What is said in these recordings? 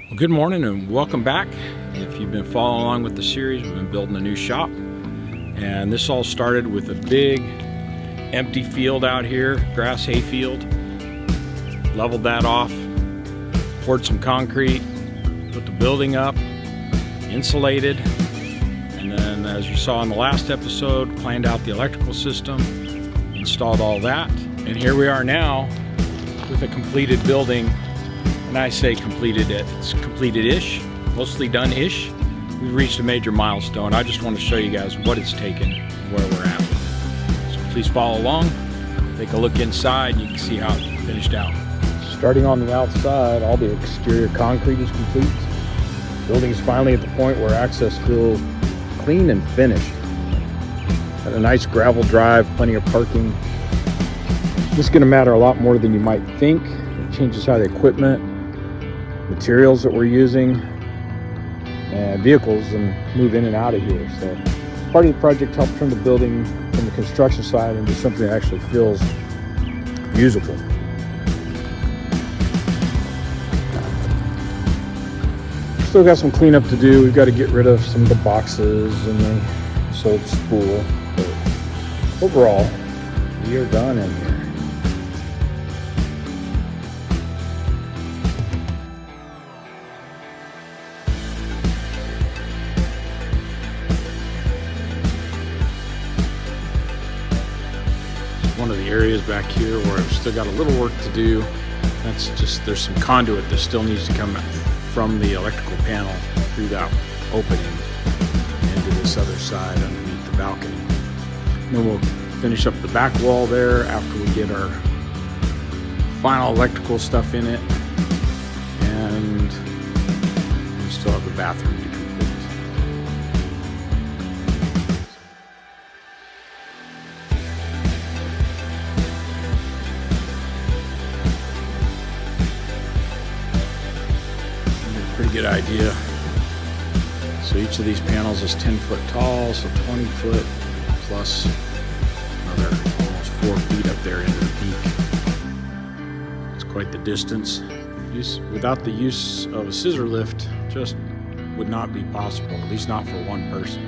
Well, good morning and welcome back. If you've been following along with the series, we've been building a new shop, and this all started with a big empty field out here, grass hay field. Leveled that off, poured some concrete, put the building up, insulated, and then, as you saw in the last episode, planned out the electrical system, installed all that, and here we are now with a completed building. And I say completed, it's completed-ish, mostly done-ish. We've reached a major milestone. I just want to show you guys what it's taken and where we're at. So please follow along, take a look inside, and you can see how it's finished out. Starting on the outside, all the exterior concrete is complete. The building's finally at the point where access feels clean and finished. Got a nice gravel drive, plenty of parking. This is going to matter a lot more than you might think. It changes how the equipment, materials that we're using, and vehicles and move in and out of here. So part of the project helped turn the building from the construction side into something that actually feels usable. Still got some cleanup to do. We've got to get rid of some of the boxes and this old spool. But overall, we are done in here. One of the areas back here where I've still got a little work to do. That's just, there's some conduit that still needs to come from the electrical panel through that opening into this other side underneath the balcony. And then we'll finish up the back wall there after we get our final electrical stuff in it. And we still have the bathroom to complete. Pretty good idea. So each of these panels is 10 foot tall, so 20 foot plus another almost 4 feet up there into the peak. It's quite the distance. Without the use of a scissor lift, just would not be possible, at least not for one person.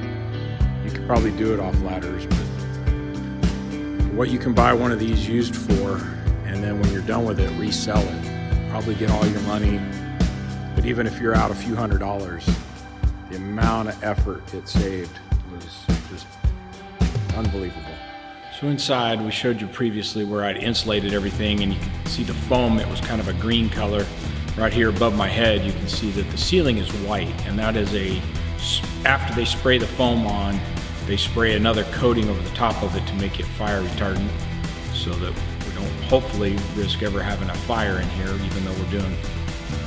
You could probably do it off ladders, but what you can buy one of these used for, and then when you're done with it, resell it, probably get all your money. But even if you're out a few $100s, the amount of effort it saved was just unbelievable. So inside, we showed you previously where I'd insulated everything, and you can see the foam. It was kind of a green color. Right here above my head, you can see that the ceiling is white, and that is after they spray the foam on, they spray another coating over the top of it to make it fire retardant, so that we don't hopefully risk ever having a fire in here, even though we're doing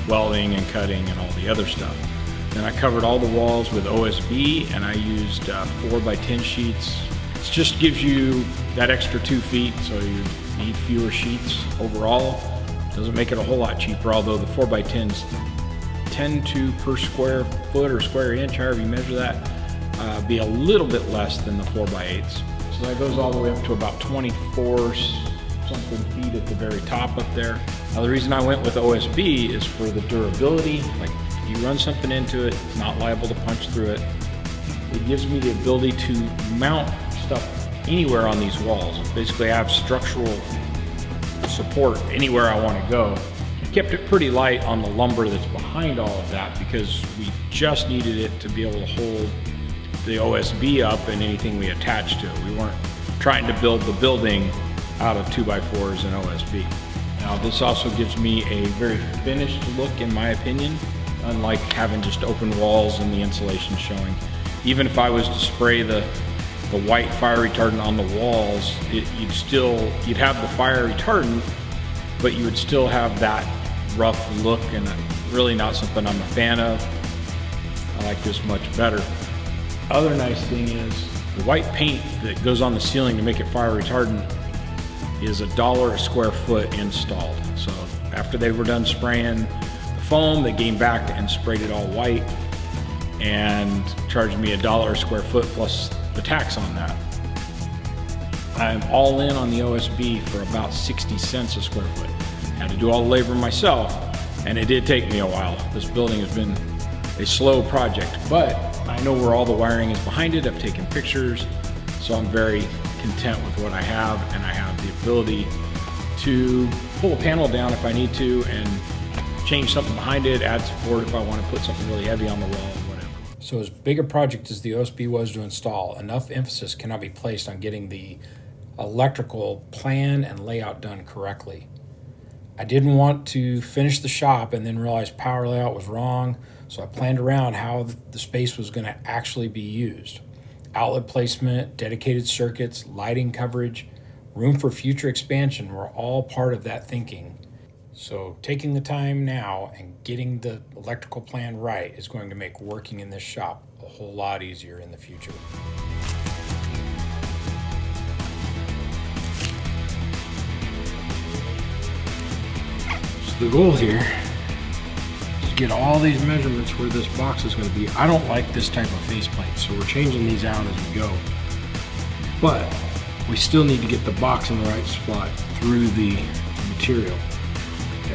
welding and cutting and all the other stuff. Then I covered all the walls with OSB, and I used 4x10 sheets. It just gives you that extra 2 feet, so you need fewer sheets overall. Doesn't make it a whole lot cheaper, although the 4x10s tend to, per square foot or square inch, however you measure that, be a little bit less than the 4x8s. So that goes all the way up to about 24 something feet at the very top up there. Now the reason I went with OSB is for the durability. Like if you run something into it, it's not liable to punch through it. It gives me the ability to mount stuff anywhere on these walls. Basically I have structural support anywhere I want to go. I kept it pretty light on the lumber that's behind all of that because we just needed it to be able to hold the OSB up and anything we attached to it. We weren't trying to build the building out of 2x4s and OSB. Now this also gives me a very finished look in my opinion, unlike having just open walls and the insulation showing. Even if I was to spray the white fire retardant on the walls, you'd have the fire retardant, but you would still have that rough look, and really not something I'm a fan of. I like this much better. Other nice thing is the white paint that goes on the ceiling to make it fire retardant is $1 a square foot installed. So after they were done spraying the foam, they came back and sprayed it all white and charged me $1 a square foot plus the tax on that. I'm all in on the OSB for about 60 cents a square foot. Had to do all the labor myself, And it did take me a while. This building has been a slow project, but I know where all the wiring is behind it. I've taken pictures, so I'm very content with what I have, and I have the ability to pull a panel down if I need to and change something behind it, add support if I want to put something really heavy on the wall, whatever. So as big a project as the OSB was to install, enough emphasis cannot be placed on getting the electrical plan and layout done correctly. I didn't want to finish the shop and then realize power layout was wrong, so I planned around how the space was going to actually be used. Outlet placement, dedicated circuits, lighting coverage, room for future expansion were all part of that thinking. So taking the time now and getting the electrical plan right is going to make working in this shop a whole lot easier in the future. So the goal here is to get all these measurements where this box is going to be. I don't like this type of faceplate, so we're changing these out as we go. But we still need to get the box in the right spot through the material.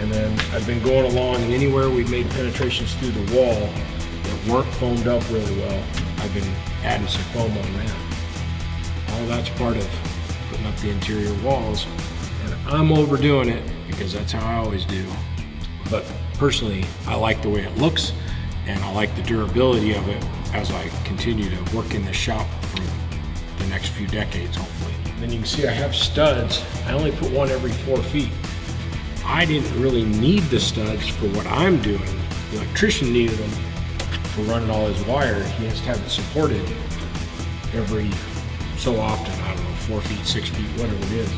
And then I've been going along, and anywhere we've made penetrations through the wall that weren't foamed up really well, I've been adding some foam on that. All that's part of putting up the interior walls. And I'm overdoing it because that's how I always do. But personally, I like the way it looks, and I like the durability of it as I continue to work in the shop for the next few decades, hopefully. Then you can see I have studs. I only put one every 4 feet. I didn't really need the studs for what I'm doing. The electrician needed them for running all his wire. He has to have it supported every so often, I don't know, 4 feet, 6 feet, whatever it is.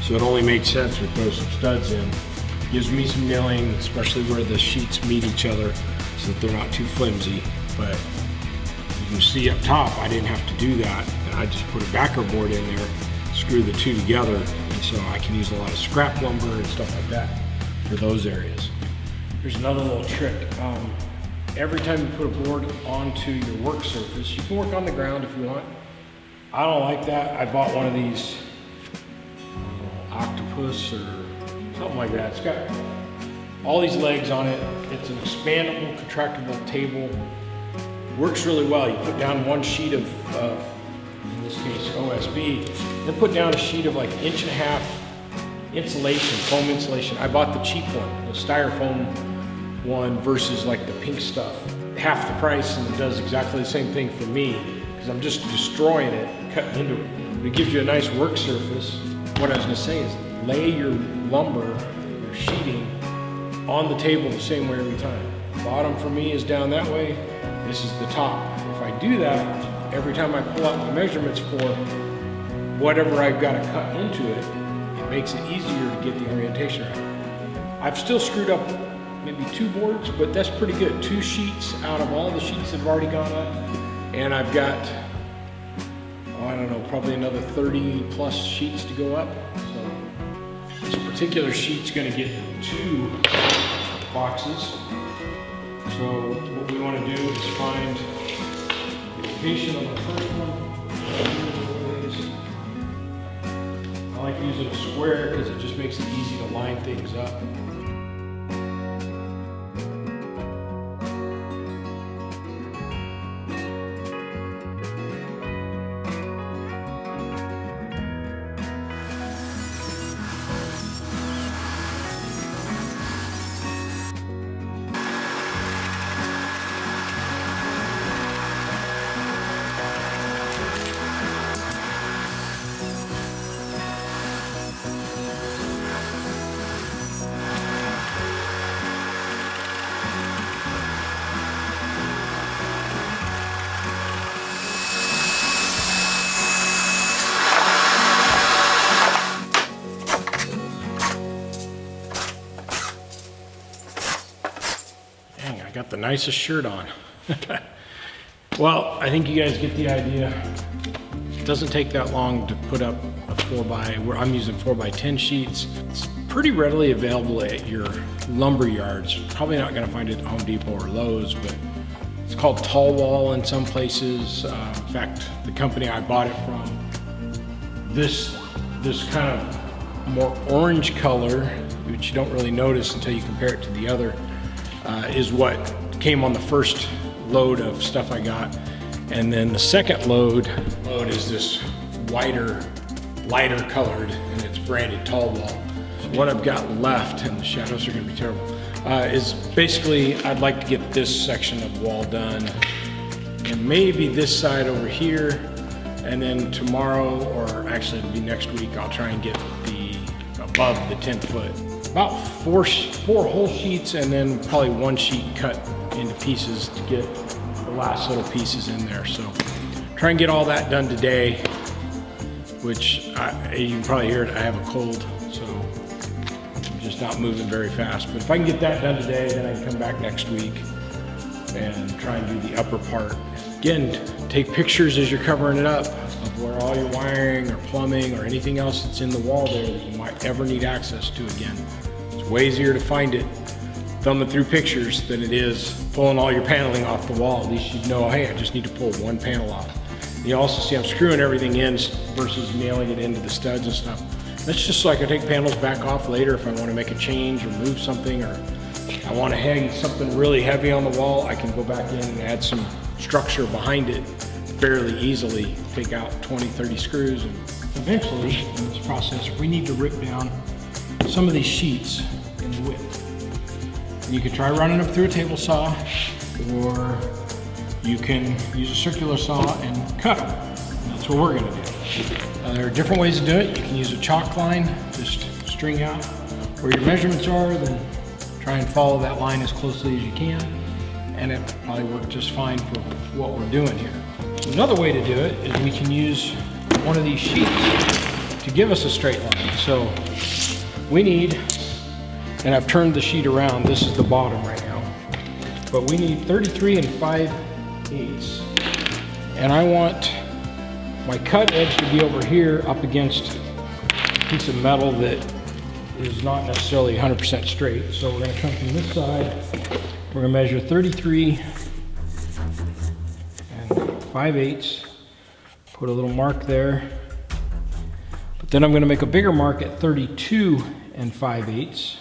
So it only made sense to throw some studs in. Gives me some nailing, especially where the sheets meet each other so that they're not too flimsy. But you can see up top, I didn't have to do that. And I just put a backer board in there, screw the two together, and so I can use a lot of scrap lumber and stuff like that for those areas. Here's another little trick. Every time you put a board onto your work surface, you can work on the ground if you want. I don't like that. I bought one of these octopus or something like that. It's got all these legs on it. It's an expandable, contractible table. Works really well. You put down one sheet of, in this case, OSB, then put down a sheet of like 1.5 inch insulation, foam insulation. I bought the cheap one, the styrofoam one versus like the pink stuff. Half the price, and it does exactly the same thing for me because I'm just destroying it, cutting into it. But it gives you a nice work surface. What I was gonna say is lay your lumber, your sheeting, on the table the same way every time. Bottom for me is down that way. This is the top. If I do that, every time I pull out my measurements for whatever I've got to cut into it, it makes it easier to get the orientation right. I've still screwed up maybe 2 boards, but that's pretty good. 2 sheets out of all the sheets that have already gone up. And I've got, I don't know, probably another 30 plus sheets to go up. So this particular sheet's gonna get 2 boxes. So what we want to do is find the location of the first one. I like using a square because it just makes it easy to line things up. Got the nicest shirt on. Well, I think you guys get the idea. It doesn't take that long to put up a 4x, where I'm using 4x10 sheets. It's pretty readily available at your lumber yards. Probably not gonna find it at Home Depot or Lowe's, but it's called Tall Wall in some places. In fact, the company I bought it from, this kind of more orange color, which you don't really notice until you compare it to the other is what came on the first load of stuff I got. And then the second load is this lighter colored, and it's branded Tall Wall. So what I've got left, and the shadows are gonna be terrible, is basically I'd like to get this section of wall done, and maybe this side over here, and then tomorrow, or actually it'll be next week, I'll try and get the above the 10 foot. About four whole sheets, and then probably one sheet cut into pieces to get the last little pieces in there. So try and get all that done today, which you can probably hear it, I have a cold, so I'm just not moving very fast. But if I can get that done today, then I can come back next week and try and do the upper part. Again, take pictures as you're covering it up of where all your wiring or plumbing or anything else that's in the wall there that you might ever need access to again. It's way easier to find it thumbing through pictures than it is pulling all your paneling off the wall. At least you'd know, hey, I just need to pull one panel off. You also see I'm screwing everything in versus nailing it into the studs and stuff. That's just so I can take panels back off later if I want to make a change or move something, or I want to hang something really heavy on the wall. I can go back in and add some structure behind it fairly easily, take out 20, 30 screws, and eventually in this process we need to rip down some of these sheets in the width. And you can try running them through a table saw, or you can use a circular saw and cut them. And that's what we're going to do. There are different ways to do it. You can use a chalk line, just string out where your measurements are, then try and follow that line as closely as you can, and it probably work just fine for what we're doing here. Another way to do it is we can use one of these sheets to give us a straight line. So we need, and I've turned the sheet around, this is the bottom right now, but we need 33 5/8. And I want my cut edge to be over here up against a piece of metal that is not necessarily 100% straight. So we're going to come from this side, we're going to measure 33 5/8, put a little mark there, but then I'm going to make a bigger mark at 32 5/8.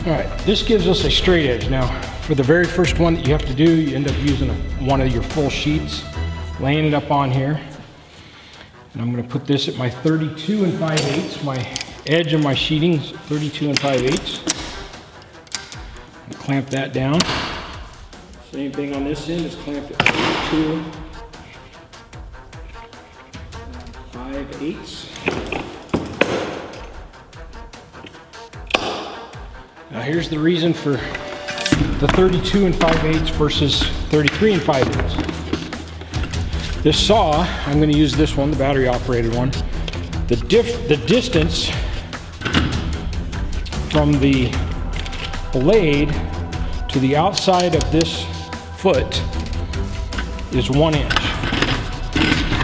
All right, this gives us a straight edge. Now, for the very first one that you have to do, you end up using one of your full sheets, laying it up on here, and I'm going to put this at my 32 5/8, my edge of my sheeting is 32 5/8. Clamp that down. Same thing on this end, is clamped at 32 5/8. Now here's the reason for the 32 5/8 versus 33 5/8. This saw, I'm going to use this one, the battery operated one. The distance from the blade to the outside of this foot is 1 inch.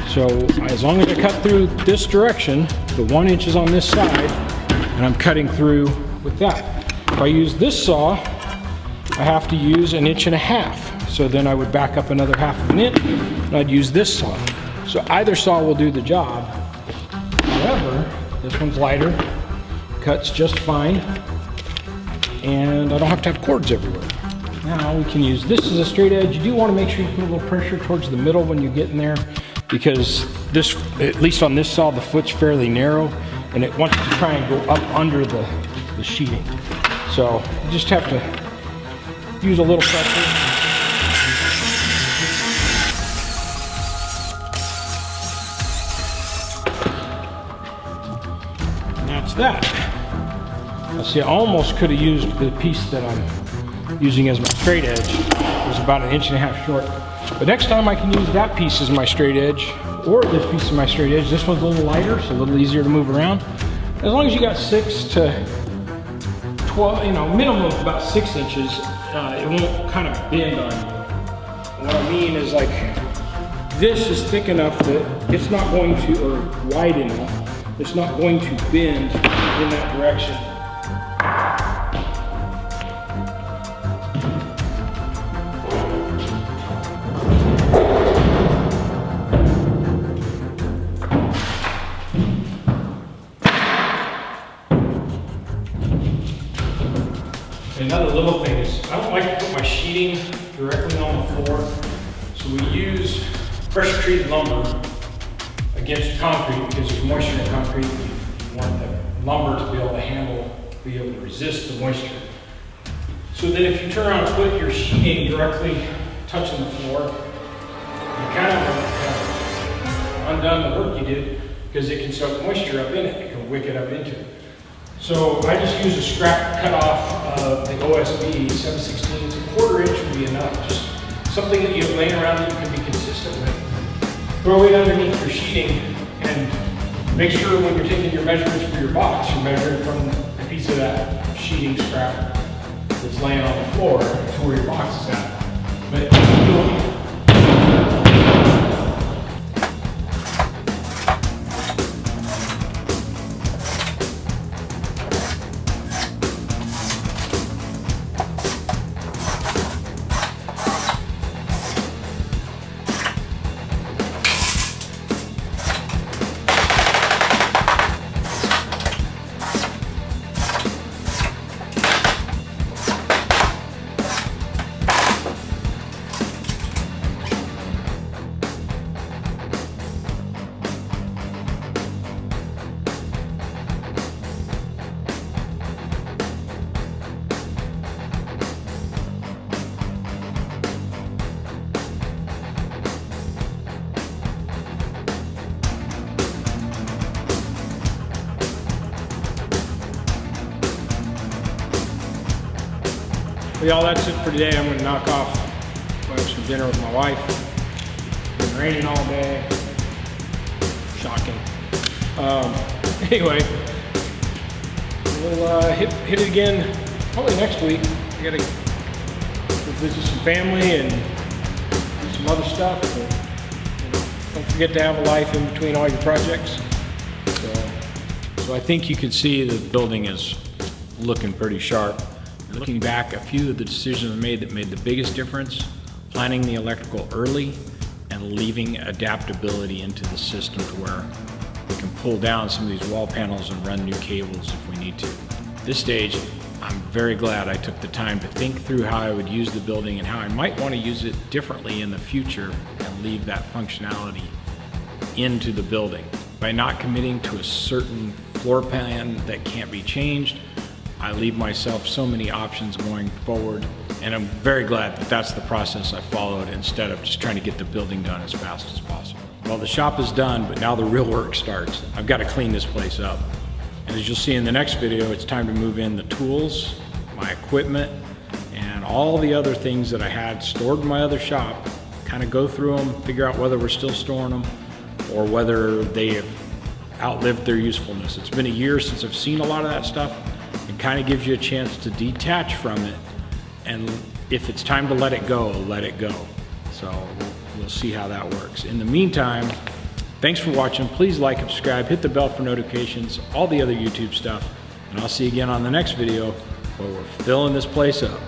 So as long as I cut through this direction, the 1 inch is on this side, and I'm cutting through with that. If I use this saw, I have to use 1.5 inches. So then I would back up another 1/2 inch, and I'd use this saw. So either saw will do the job. However, this one's lighter, cuts just fine, and I don't have to have cords everywhere. Now we can use this as a straight edge. You do want to make sure you put a little pressure towards the middle when you get in there, because this, at least on this saw, the foot's fairly narrow, and it wants to try and go up under the sheeting. So you just have to use a little pressure. And that's that. Now see, I almost could have used the piece that I'm using as my straight edge. It was about 1.5 inches short. But next time I can use that piece as my straight edge, or this piece as my straight edge. This one's a little lighter, so a little easier to move around. As long as you got 6 to 12, minimum of about 6 inches, it won't kind of bend on you. What I mean is, like, this is thick enough that it's not going to, or wide enough, it's not going to bend in that direction. another little thing is I don't like to put my sheeting directly on the floor. So we use pressure treated lumber against concrete because there's moisture in concrete. You want the lumber to be able to handle, be able to resist the moisture. So then if you turn around and put your sheeting directly touching the floor, you kind of undone the work you did because it can soak moisture up in it. It can wick it up into it. So I just use a scrap cut off of the OSB 7/16. A quarter inch would be enough. Just something that you have laying around that you can be consistent with. Throw it underneath your sheeting and make sure when you're taking your measurements for your box, you're measuring from a piece of that sheeting scrap that's laying on the floor to where your box is at. But y'all, that's it for today. I'm going to knock off, go have some dinner with my wife. It's been raining all day. Shocking. Anyway, we'll hit it again probably next week. I got to visit some family and do some other stuff. But, don't forget to have a life in between all your projects. So I think you can see the building is looking pretty sharp. Looking back, a few of the decisions I made that made the biggest difference: planning the electrical early and leaving adaptability into the system to where we can pull down some of these wall panels and run new cables if we need to. At this stage, I'm very glad I took the time to think through how I would use the building and how I might want to use it differently in the future and leave that functionality into the building. By not committing to a certain floor plan that can't be changed, I leave myself so many options going forward, and I'm very glad that that's the process I followed instead of just trying to get the building done as fast as possible. Well, the shop is done, but now the real work starts. I've got to clean this place up. And as you'll see in the next video, it's time to move in the tools, my equipment, and all the other things that I had stored in my other shop, kind of go through them, figure out whether we're still storing them or whether they have outlived their usefulness. It's been a year since I've seen a lot of that stuff. It kind of gives you a chance to detach from it, and if it's time to let it go, let it go. So we'll see how that works. In the meantime, thanks for watching. Please like and subscribe, hit the bell for notifications, all the other YouTube stuff, and I'll see you again on the next video where we're filling this place up.